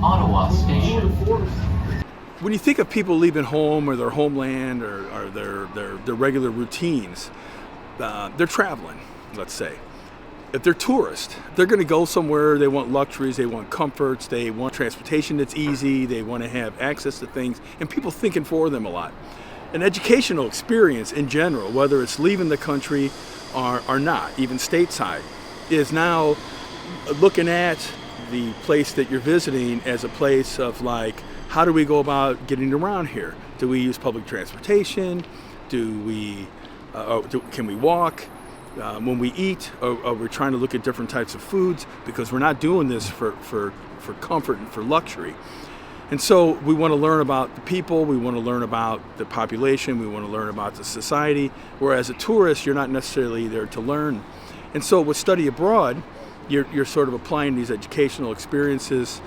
Ottawa Station. When you think of people leaving home or their homeland or their regular routines, they're traveling, let's say. If they're tourists, they're going to go somewhere, they want luxuries, they want comforts, they want transportation that's easy, they want to have access to things, and people thinking for them a lot. An educational experience in general, whether it's leaving the country or not, even stateside, is now looking at the place that you're visiting as a place of like, how do we go about getting around here? Do we use public transportation? Can we walk? When we eat, we're trying to look at different types of foods because we're not doing this for comfort and for luxury. And so we want to learn about the people, we want to learn about the population, we want to learn about the society, whereas a tourist, you're not necessarily there to learn. And so with study abroad, you're sort of applying these educational experiences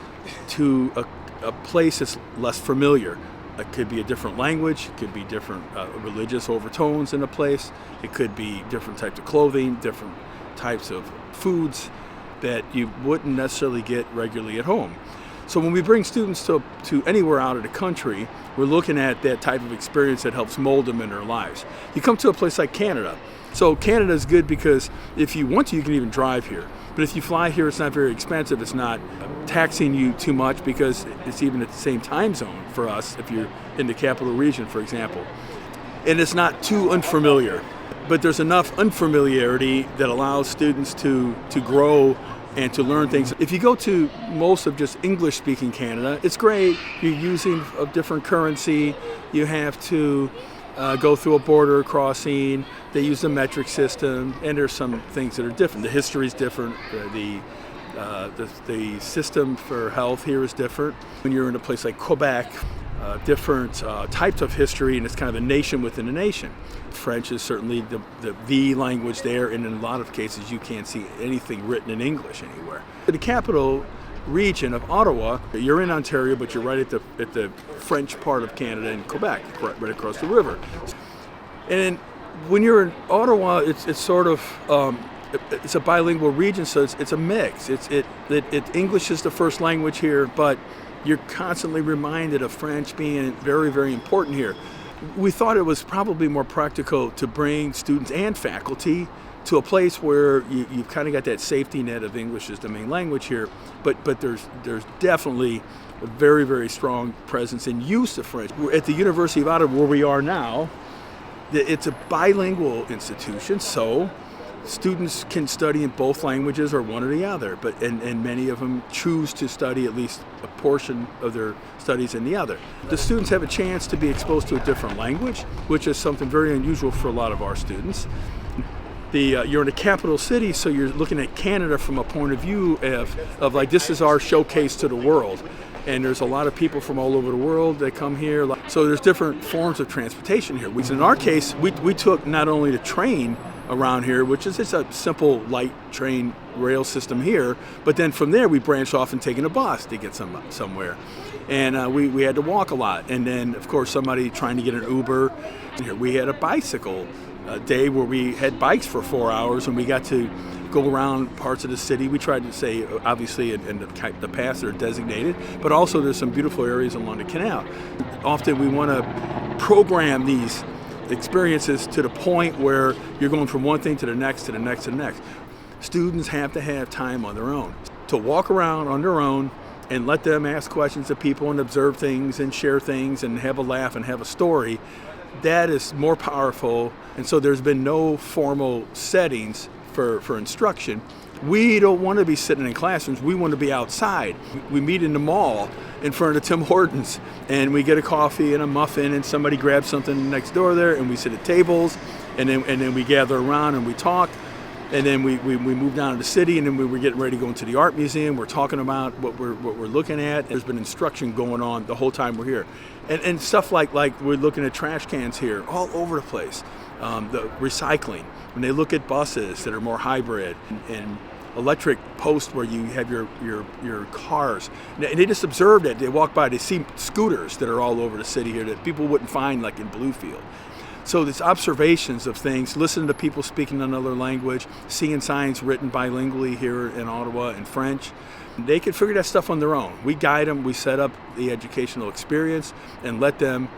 to a place that's less familiar. It could be a different language, it could be different religious overtones in a place, it could be different types of clothing, different types of foods that you wouldn't necessarily get regularly at home. So when we bring students to anywhere out of the country, we're looking at that type of experience that helps mold them in their lives. You come to a place like Canada. So Canada is good because if you want to, you can even drive here. But if you fly here, it's not very expensive. It's not taxing you too much because it's even at the same time zone for us if you're in the capital region, for example. And it's not too unfamiliar. But there's enough unfamiliarity that allows students to grow and to learn things. If you go to most of just English-speaking Canada, it's great. You're using a different currency. You have to go through a border crossing. They use the metric system, and there's some things that are different. The history is different. The system for health here is different. When you're in a place like Quebec, different types of history, and it's kind of a nation within a nation. French is certainly the language there, and in a lot of cases you can't see anything written in English anywhere. The capital region of Ottawa, you're in Ontario, but you're right at the French part of Canada in Quebec, right across the river. And when you're in Ottawa, it's sort of it's a bilingual region, so it's a mix. English is the first language here, but you're constantly reminded of French being very, very important here. We thought it was probably more practical to bring students and faculty to a place where you've kind of got that safety net of English as the main language here, but there's definitely a very, very strong presence and use of French. We're at the University of Ottawa, where we are now. It's a bilingual institution, so students can study in both languages or one or the other, and many of them choose to study at least a portion of their studies in the other. The students have a chance to be exposed to a different language, which is something very unusual for a lot of our students. You're in a capital city, so you're looking at Canada from a point of view of like, this is our showcase to the world. And there's a lot of people from all over the world that come here. So there's different forms of transportation here. In our case, we took not only the train around here, which is just a simple light train rail system here, but then from there we branched off and taken a bus to get somewhere. And we had to walk a lot. And then, of course, somebody trying to get an Uber. We had a bicycle day where we had bikes for 4 hours, and we got to go around parts of the city. We tried to say, obviously, in the paths that are designated, but also there's some beautiful areas along the canal. Often we want to program these experiences to the point where you're going from one thing to the next, to the next, to the next. Students have to have time on their own to walk around on their own and let them ask questions of people and observe things and share things and have a laugh and have a story. That is more powerful, and so there's been no formal settings for instruction. We don't want to be sitting in classrooms. We want to be outside. We meet in the mall in front of Tim Hortons, and we get a coffee and a muffin, and somebody grabs something next door there, and we sit at tables, and then we gather around and we talk, and then we move down to the city, and then we're getting ready to go into the art museum. We're talking about what we're looking at. There's been instruction going on the whole time we're here, and stuff like we're looking at trash cans here all over the place. The recycling, when they look at buses that are more hybrid and electric posts where you have your cars, and they just observe that. They walk by, they see scooters that are all over the city here that people wouldn't find like in Bluefield. So there's observations of things, listening to people speaking another language, seeing signs written bilingually here in Ottawa in French. They can figure that stuff on their own. We guide them, we set up the educational experience and let them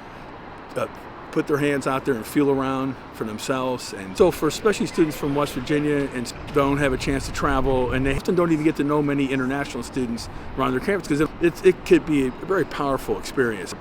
put their hands out there and feel around for themselves. And so for especially students from West Virginia and don't have a chance to travel, and they often don't even get to know many international students around their campus, because it could be a very powerful experience.